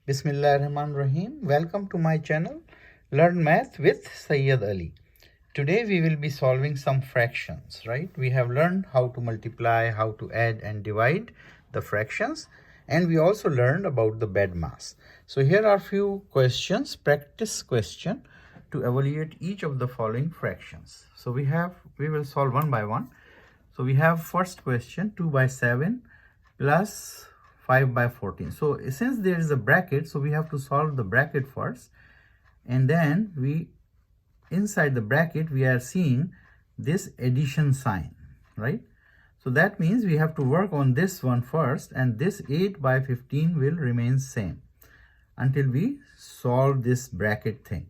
Bismillahirrahmanirrahim. Welcome to my channel, Learn Math with Sayyid Ali. Today we will be solving some fractions, right? We have learned how to multiply, how to add and divide the fractions, and we also learned about the BEDMAS. So here are few questions, practice question to evaluate each of the following fractions. So we will solve one by one. So we have first question, 2 by 7 plus 5 by 14. So since there is a bracket, so we have to solve the bracket first, and then inside the bracket we are seeing this addition sign, right? So that means we have to work on this one first, and this 8 by 15 will remain same until we solve this bracket thing.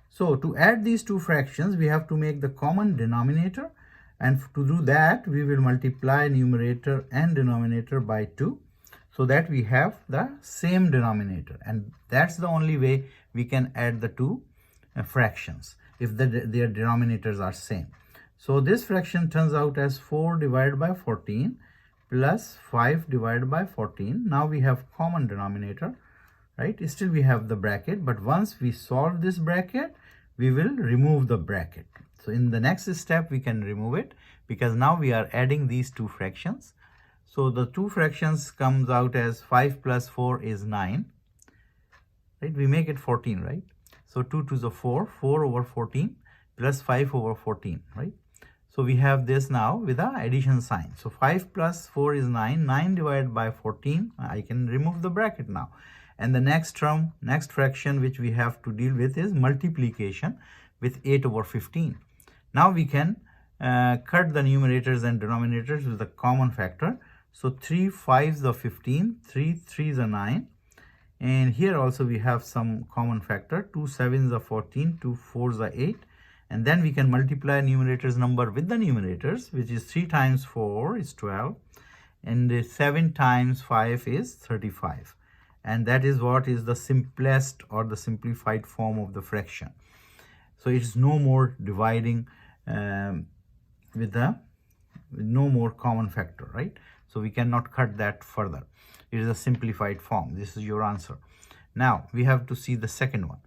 So to add these two fractions, we have to make the common denominator, and to do that we will multiply numerator and denominator by 2, so that we have the same denominator, and that's the only way we can add the two fractions if their denominators are same. So this fraction turns out as 4 divided by 14 plus 5 divided by 14. Now we have common denominator, right? Still we have the bracket, but once we solve this bracket, we will remove the bracket. So in the next step we can remove it, because now we are adding these two fractions. So the two fractions comes out as 5 plus 4 is 9, right? We make it 14, right? So 2 to the 4 over 14 plus 5 over 14, right? So we have this now with the addition sign. So 5 plus 4 is 9, 9 divided by 14, I can remove the bracket now. And the next term, next fraction which we have to deal with is multiplication with 8 over 15. Now we can cut the numerators and denominators with a common factor. So 3 5s are 15, 3 3s are 9, and here also we have some common factor. 2 7s are 14, 2 4s are 8, and then we can multiply numerators number with the numerators, which is 3 times 4 is 12, and 7 times 5 is 35, and that is what is the simplest or the simplified form of the fraction. So it is no more dividing with no more common factor, right? So we cannot cut that further. It is a simplified form. This is your answer. Now we have to see the second one.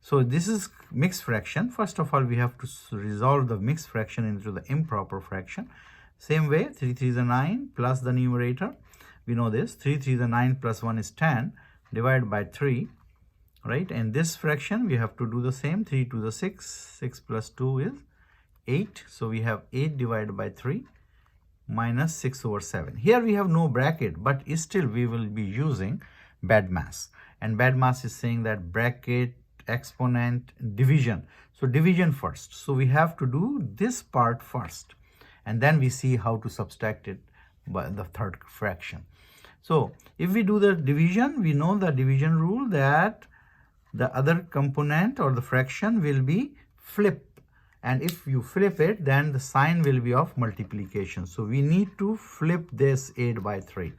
So this is mixed fraction. First of all, we have to resolve the mixed fraction into the improper fraction. Same way, 3 3s are 9 plus the numerator. We know this. 3 3s are 9 plus 1 is 10 divided by 3, right? And this fraction we have to do the same. 3 to the 6. 6 plus 2 is 8. So we have 8 divided by 3 minus 6 over 7. Here we have no bracket, but still we will be using BEDMAS. And BEDMAS is saying that bracket, exponent, division. So division first. So we have to do this part first, and then we see how to subtract it by the third fraction. So if we do the division, we know the division rule that the other component or the fraction will be flipped. And if you flip it, then the sign will be of multiplication. So we need to flip this 8 by 3.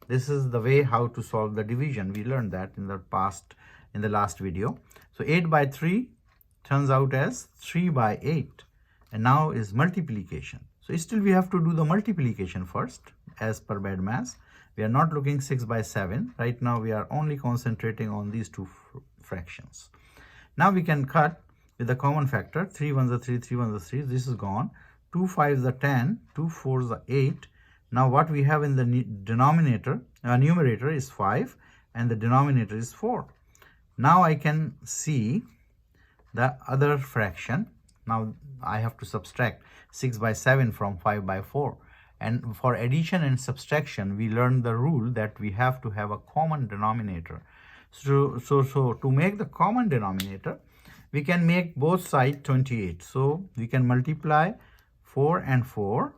This is the way how to solve the division. We learned that in the last video. So 8 by 3 turns out as 3 by 8. And now is multiplication. So still we have to do the multiplication first as per BEDMAS. We are not looking 6 by 7. Right now we are only concentrating on these two fractions. Now we can cut with the common factor. 3 1s are 3, 3 1s are 3. This is gone. 2 5s are 10, 2 4s are 8. Now what we have in the numerator is 5, and the denominator is 4. Now I can see the other fraction. Now I have to subtract 6 by 7 from 5 by 4. And for addition and subtraction, we learned the rule that we have to have a common denominator. So to make the common denominator, we can make both sides 28. So we can multiply 4 and 4.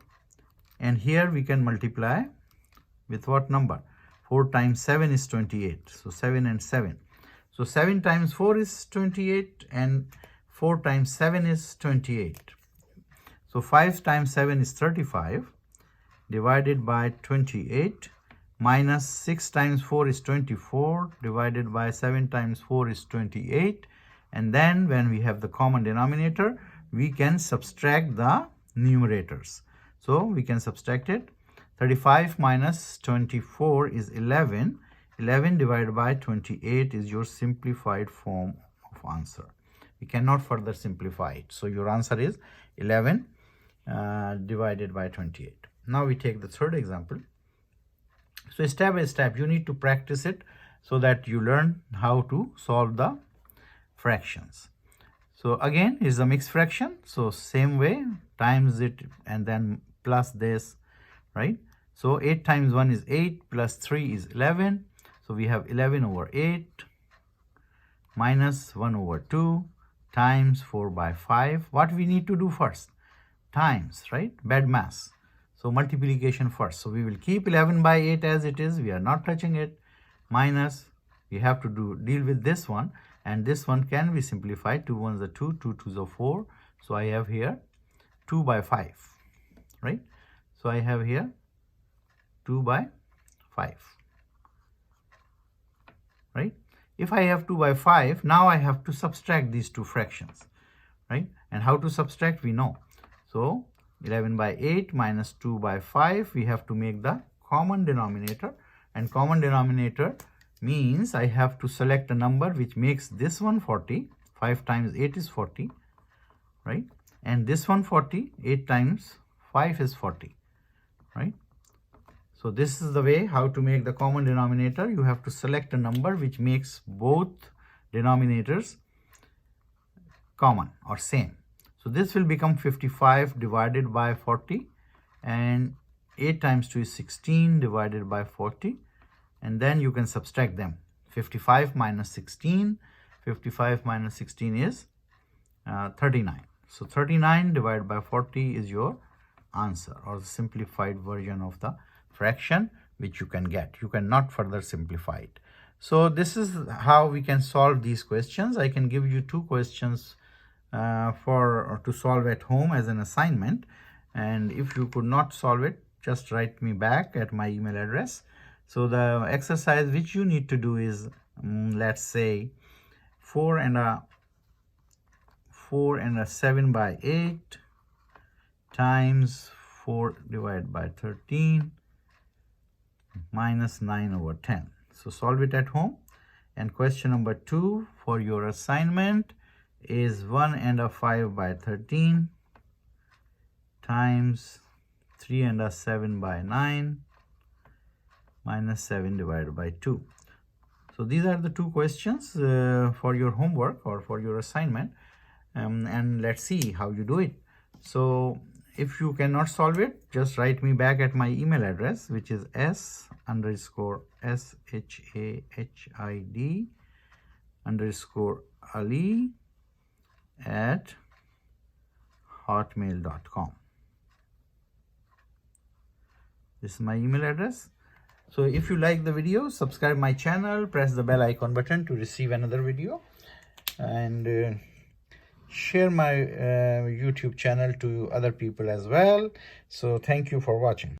And here we can multiply with what number? 4 times 7 is 28. So 7 and 7. So 7 times 4 is 28, and 4 times 7 is 28. So 5 times 7 is 35 divided by 28, minus 6 times 4 is 24 divided by 7 times 4 is 28. And then when we have the common denominator, we can subtract the numerators. So we can subtract it. 35 minus 24 is 11, 11 divided by 28 is your simplified form of answer. We cannot further simplify it. So your answer is 11 divided by 28. Now we take the third example. So step by step, you need to practice it so that you learn how to solve the fractions. So again, is a mixed fraction. So same way, times it and then plus this, right? So 8 times 1 is 8, plus 3 is 11. So we have 11 over 8 minus 1 over 2 times 4 by 5. What we need to do first? Times, right? BEDMAS. So multiplication first. So we will keep 11 by 8 as it is. We are not touching it. Minus, we have to deal with this one. And this one can be simplified. 2 ones are 2, 2 twos are 4. So I have here 2 by 5, right? So I have here 2 by 5, right? If I have 2 by 5, now I have to subtract these two fractions, right? And how to subtract, we know. So 11 by 8 minus 2 by 5, we have to make the common denominator. And common denominator means I have to select a number which makes this one 40. 5 times 8 is 40, right? And this one 40. 8 times 5 is 40, right? So this is the way how to make the common denominator. You have to select a number which makes both denominators common or same. So this will become 55 divided by 40, and 8 times 2 is 16 divided by 40, and then you can subtract them. 55 minus 16, 55 minus 16 is 39. So 39 divided by 40 is your answer, or the simplified version of the fraction which you can get. You cannot further simplify it. So this is how we can solve these questions. I can give you 2 questions to solve at home as an assignment, and if you could not solve it, just write me back at my email address. So the exercise which you need to do is let's say 4 and a 7 by 8 times 4 divided by 13 minus 9 over 10. So solve it at home. And question number 2 for your assignment is 1 and a 5 by 13 times 3 and a 7 by 9 minus 7 divided by 2. So these are the 2 questions for your homework or for your assignment, and let's see how you do it. So if you cannot solve it, just write me back at my email address, which is shahid_ali@hotmail.com. This is my email address. So if you like the video, subscribe my channel, press the bell icon button to receive another video, and share my YouTube channel to other people as well. So thank you for watching.